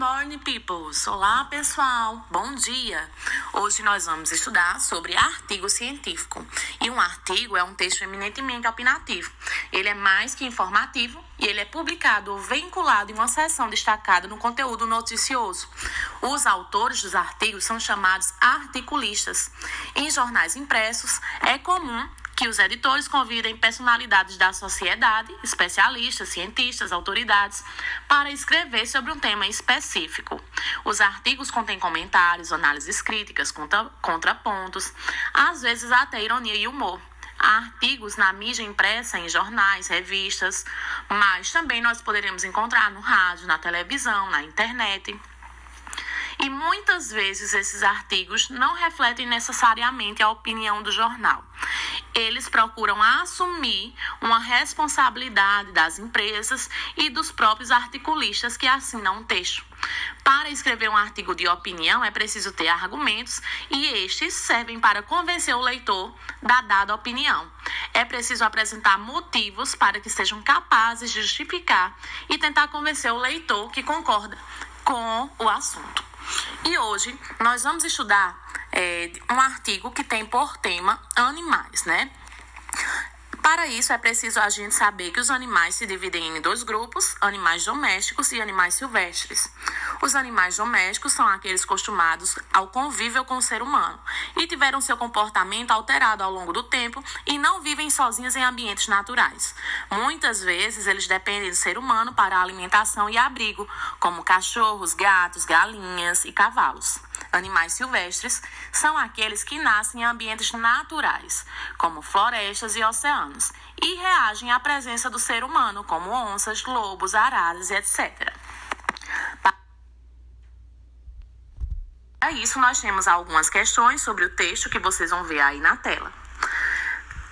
morning, peoples! Olá, pessoal! Bom dia! Hoje nós vamos estudar sobre artigo científico. E um artigo é um texto eminentemente opinativo. Ele é mais que informativo e ele é publicado ou vinculado em uma seção destacada no conteúdo noticioso. Os autores dos artigos são chamados articulistas. Em jornais impressos, é comum que os editores convidem personalidades da sociedade, especialistas, cientistas, autoridades, para escrever sobre um tema específico. Os artigos contêm comentários, análises críticas, contrapontos, às vezes até ironia e humor. Há artigos na mídia impressa, em jornais, revistas, mas também nós poderemos encontrar no rádio, na televisão, na internet. E muitas vezes esses artigos não refletem necessariamente a opinião do jornal. Eles procuram assumir uma responsabilidade das empresas e dos próprios articulistas que assinam um texto. Para escrever um artigo de opinião é preciso ter argumentos e estes servem para convencer o leitor da dada opinião. É preciso apresentar motivos para que sejam capazes de justificar e tentar convencer o leitor que concorda com o assunto. E hoje nós vamos estudar um artigo que tem por tema animais, né? Para isso, é preciso a gente saber que os animais se dividem em dois grupos, animais domésticos e animais silvestres. Os animais domésticos são aqueles acostumados ao convívio com o ser humano e tiveram seu comportamento alterado ao longo do tempo e não vivem sozinhos em ambientes naturais. Muitas vezes, eles dependem do ser humano para alimentação e abrigo, como cachorros, gatos, galinhas e cavalos. Animais silvestres são aqueles que nascem em ambientes naturais, como florestas e oceanos, e reagem à presença do ser humano, como onças, lobos, araras e etc. Para isso, nós temos algumas questões sobre o texto que vocês vão ver aí na tela.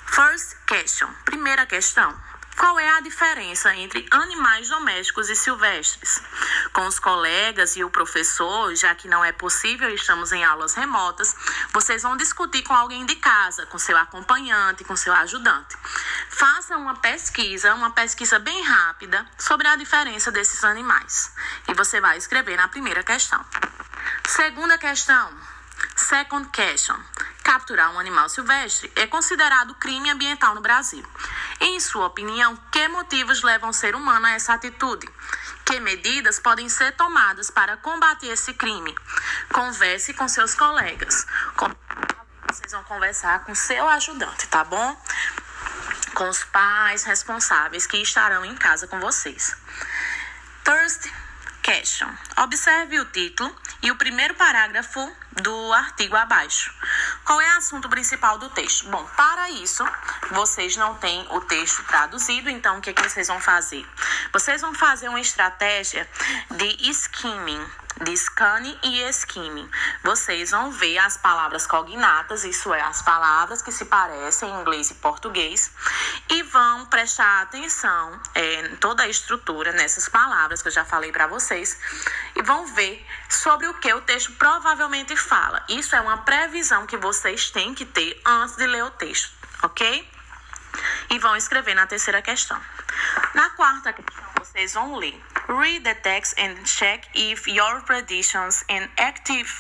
First question. Primeira questão. Qual é a diferença entre animais domésticos e silvestres? Com os colegas e o professor, já que não é possível, estamos em aulas remotas, vocês vão discutir com alguém de casa, com seu acompanhante, com seu ajudante. Faça uma pesquisa bem rápida sobre a diferença desses animais. E você vai escrever na primeira questão. Segunda questão. Second question. Capturar um animal silvestre é considerado crime ambiental no Brasil. Em sua opinião, que motivos levam o ser humano a essa atitude? Que medidas podem ser tomadas para combater esse crime? Converse com seus colegas. Vocês vão conversar com seu ajudante, tá bom? Com os pais responsáveis que estarão em casa com vocês. Third question. Observe o título e o primeiro parágrafo do artigo abaixo. Qual é o assunto principal do texto? Bom, para isso, vocês não têm o texto traduzido, então o que vocês vão fazer? Vocês vão fazer uma estratégia de skimming, de scanning e skimming. Vocês vão ver as palavras cognatas, isso é, as palavras que se parecem em inglês e português, e vão prestar atenção em toda a estrutura nessas palavras que eu já falei para vocês, e vão ver sobre o que o texto provavelmente fala. Isso é uma previsão que vocês têm que ter antes de ler o texto, ok? E vão escrever na terceira questão. Na quarta questão, vocês vão ler. Read the text and check if your predictions in Active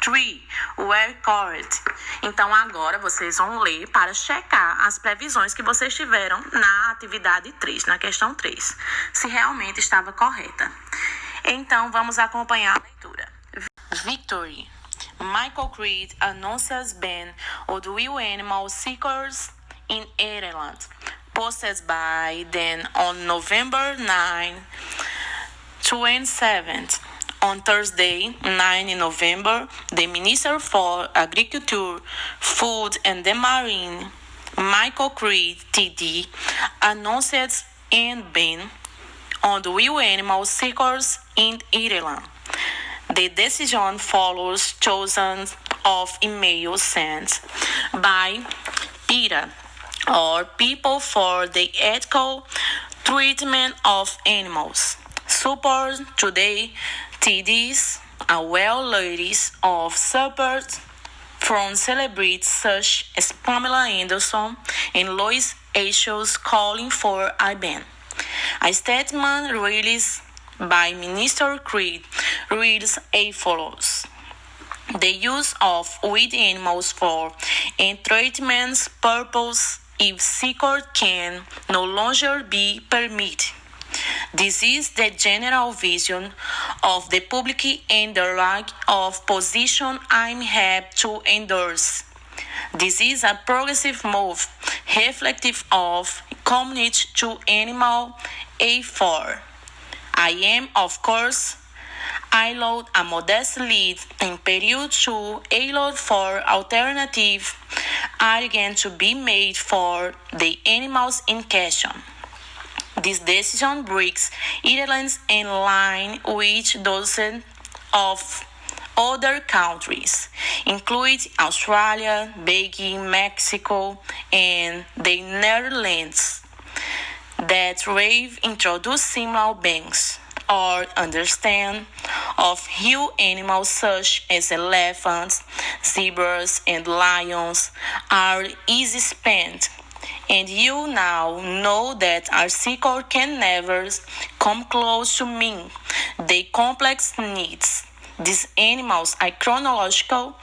3 were correct. Então, agora vocês vão ler para checar as previsões que vocês tiveram na atividade 3, na questão 3, se realmente estava correta. Então, vamos acompanhar a leitura. Victory. Michael Creed announces ban of wild animal seekers in Ireland, posted by then on November 9, 27th. On Thursday, 9 November, the Minister for Agriculture, Food and the Marine, Michael Creed, TD, announced an ban on the wild animal seekers in Ireland. The decision follows thousands of emails sent by PETA, or People for the Ethical Treatment of Animals. Support today TDs are well ladies of support from celebrities such as Pamela Anderson and Lois Ashes calling for a ban. A statement released by Minister Creed reads as follows. The use of wild animals for entertainment purposes if seeker can no longer be permitted. This is the general vision of the public and the lack of position I'm happy to endorse. This is a progressive move reflective of community to animal A4. I am, of course, allowed a modest lead in period to allow for alternative arguments to be made for the animals in question. This decision brings Ireland in line with dozens of other countries, including Australia, Belgium, Mexico, and the Netherlands, that have introduced similar bans or understand of how animals such as elephants, zebras, and lions are easy spent. And you now know that our seeker can never come close to meet the complex needs. These animals are chronological,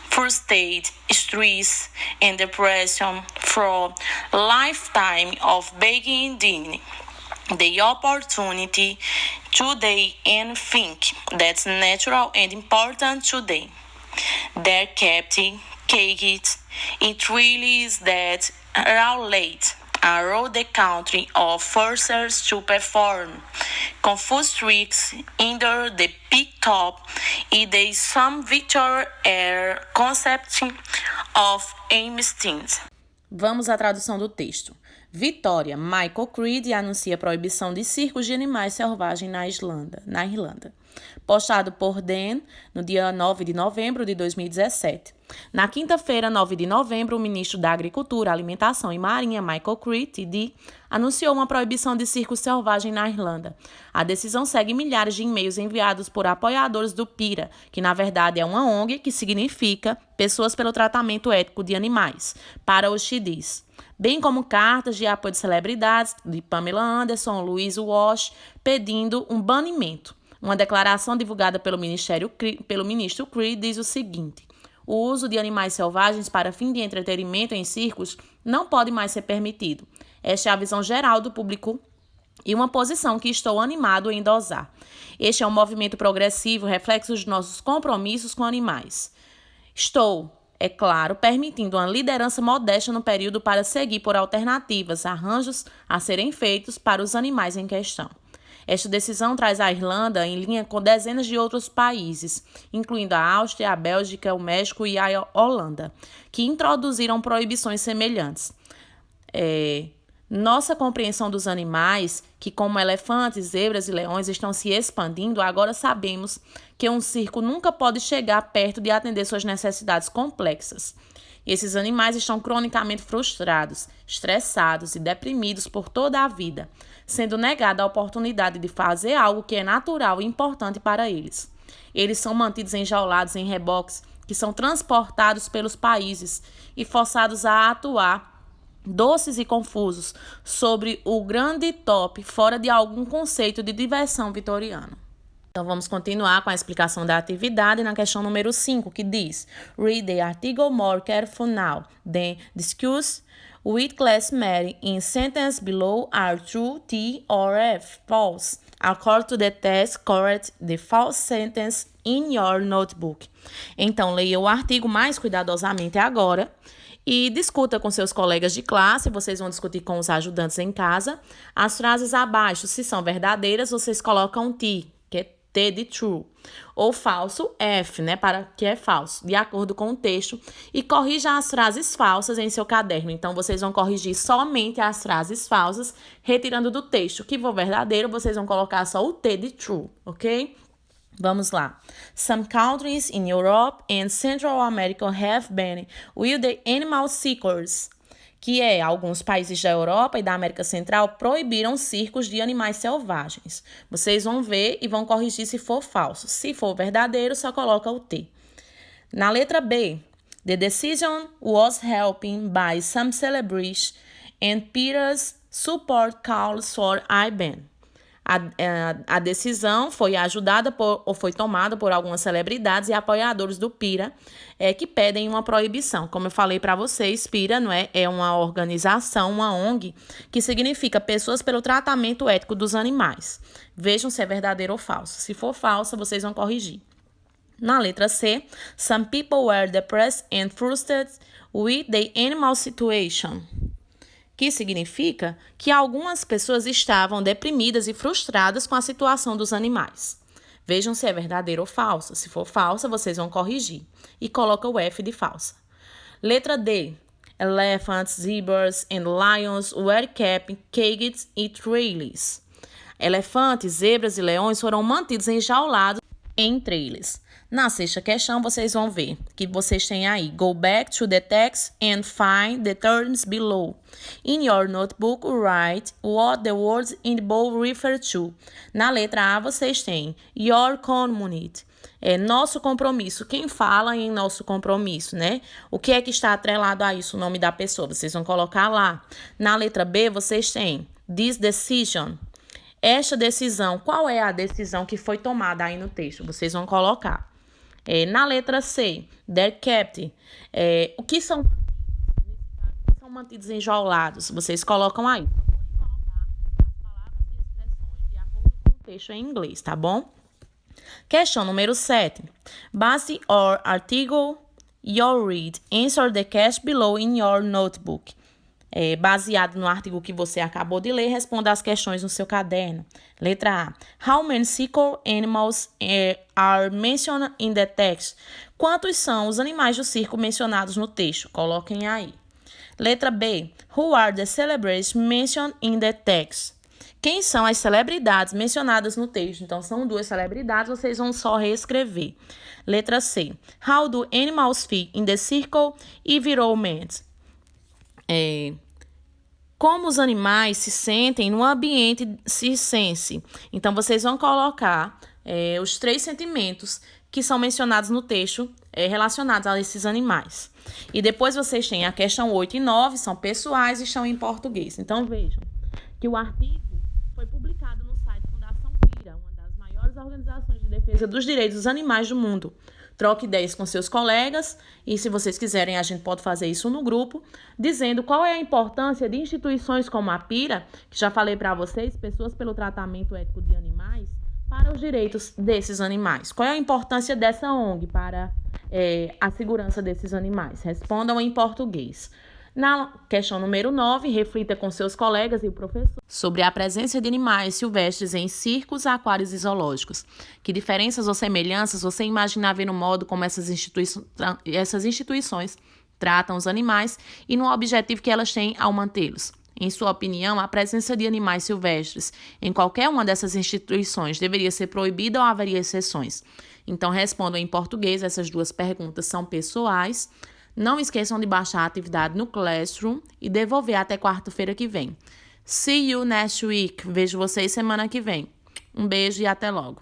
frustrated, stress, and depression from lifetime of begging dignity. The opportunity today and think that's natural and important today. They're kept caged. It really is that late around the country of forcers to perform confused tricks under the big top is the some Victor Air concept of instinct. Vamos à tradução do texto. Vitória, Michael Creed anuncia proibição de circos de animais selvagens na Irlanda. Postado por Dan no dia 9 de novembro de 2017. Na quinta-feira, 9 de novembro, o ministro da Agricultura, Alimentação e Marinha, Michael Creed, anunciou uma proibição de circos selvagens na Irlanda. A decisão segue milhares de e-mails enviados por apoiadores do PETA, que na verdade é uma ONG que significa Pessoas pelo Tratamento Ético de Animais, para os XDs. Bem como cartas de apoio de celebridades de Pamela Anderson, Louise Walsh, pedindo um banimento. Uma declaração divulgada pelo ministro Creed diz o seguinte: o uso de animais selvagens para fim de entretenimento em circos não pode mais ser permitido. Esta é a visão geral do público e uma posição que estou animado em endosar. Este é um movimento progressivo, reflexo dos nossos compromissos com animais. Estou, é claro, permitindo uma liderança modesta no período para seguir por alternativas, arranjos a serem feitos para os animais em questão. Esta decisão traz a Irlanda em linha com dezenas de outros países, incluindo a Áustria, a Bélgica, o México e a Holanda, que introduziram proibições semelhantes. Nossa compreensão dos animais, que como elefantes, zebras e leões estão se expandindo, agora sabemos que um circo nunca pode chegar perto de atender suas necessidades complexas. Esses animais estão cronicamente frustrados, estressados e deprimidos por toda a vida, sendo negada a oportunidade de fazer algo que é natural e importante para eles. Eles são mantidos enjaulados em reboques que são transportados pelos países e forçados a atuar doces e confusos sobre o grande top fora de algum conceito de diversão vitoriano. Então, vamos continuar com a explicação da atividade na questão número 5, que diz: Read the article more careful now, then discuss with classmates in sentence below are true, T or F, false. According to the test, correct the false sentence in your notebook. Então, leia o artigo mais cuidadosamente agora e discuta com seus colegas de classe, vocês vão discutir com os ajudantes em casa. As frases abaixo, se são verdadeiras, vocês colocam T, que é T de true, ou falso, F, para que é falso, de acordo com o texto, e corrija as frases falsas em seu caderno. Então, vocês vão corrigir somente as frases falsas, retirando do texto. Que for verdadeiro, vocês vão colocar só o T de true, ok? Vamos lá. Some countries in Europe and Central America have banned with the animal seekers, que alguns países da Europa e da América Central proibiram circos de animais selvagens. Vocês vão ver e vão corrigir se for falso. Se for verdadeiro, só coloca o T. Na letra B, the decision was helping by some celebrities and Peter's support calls for a ban. A decisão foi ajudada ou foi tomada por algumas celebridades e apoiadores do PETA, que pedem uma proibição. Como eu falei para vocês, PETA é uma organização, uma ONG, que significa Pessoas pelo Tratamento Ético dos Animais. Vejam se é verdadeiro ou falso. Se for falsa, vocês vão corrigir. Na letra C, some people were depressed and frustrated with the animal situation, que significa que algumas pessoas estavam deprimidas e frustradas com a situação dos animais. Vejam se é verdadeiro ou falsa. Se for falsa, vocês vão corrigir. E coloca o F de falsa. Letra D. Elephants, zebras and lions were kept caged in trailers. Elefantes, zebras e leões foram mantidos enjaulados em trailers. Na sexta questão, vocês vão ver que vocês têm aí go back to the text and find the terms below. In your notebook, write what the words in bold refer to. Na letra A, vocês têm your community. É nosso compromisso. Quem fala em nosso compromisso, né? O que é que está atrelado a isso? O nome da pessoa. Vocês vão colocar lá. Na letra B, vocês têm this decision. Esta decisão. Qual é a decisão que foi tomada aí no texto? Vocês vão colocar. Na letra C, they're kept. O que são mantidos enjaulados? Vocês colocam aí. Procurem colocar as palavras e expressões de acordo com o texto em inglês, tá bom? Questão número 7. Base or article you read. Answer the question below in your notebook. Baseado no artigo que você acabou de ler, responda as questões no seu caderno. Letra A. How many circle animals are mentioned in the text? Quantos são os animais do circo mencionados no texto? Coloquem aí. Letra B. Who are the celebrities mentioned in the text? Quem são as celebridades mencionadas no texto? Então, são 2 celebridades, vocês vão só reescrever. Letra C. How do animals fit in the circle environment? Como os animais se sentem no ambiente circense. Então, vocês vão colocar os 3 sentimentos que são mencionados no texto relacionados a esses animais. E depois vocês têm a questão 8 e 9, são pessoais e estão em português. Então, vejam que o artigo foi publicado no site Fundação PETA, uma das maiores organizações de defesa dos direitos dos animais do mundo. Troque ideias com seus colegas e, se vocês quiserem, a gente pode fazer isso no grupo, dizendo qual é a importância de instituições como a PETA, que já falei para vocês, Pessoas pelo Tratamento Ético de Animais, para os direitos desses animais. Qual é a importância dessa ONG para a segurança desses animais? Respondam em português. Na questão número 9, reflita com seus colegas e o professor sobre a presença de animais silvestres em circos, aquários e zoológicos. Que diferenças ou semelhanças você imagina ver no modo como essas instituições tratam os animais e no objetivo que elas têm ao mantê-los? Em sua opinião, a presença de animais silvestres em qualquer uma dessas instituições deveria ser proibida ou haveria exceções? Então, respondam em português, essas 2 perguntas são pessoais. Não esqueçam de baixar a atividade no Classroom e devolver até quarta-feira que vem. See you next week. Vejo vocês semana que vem. Um beijo e até logo.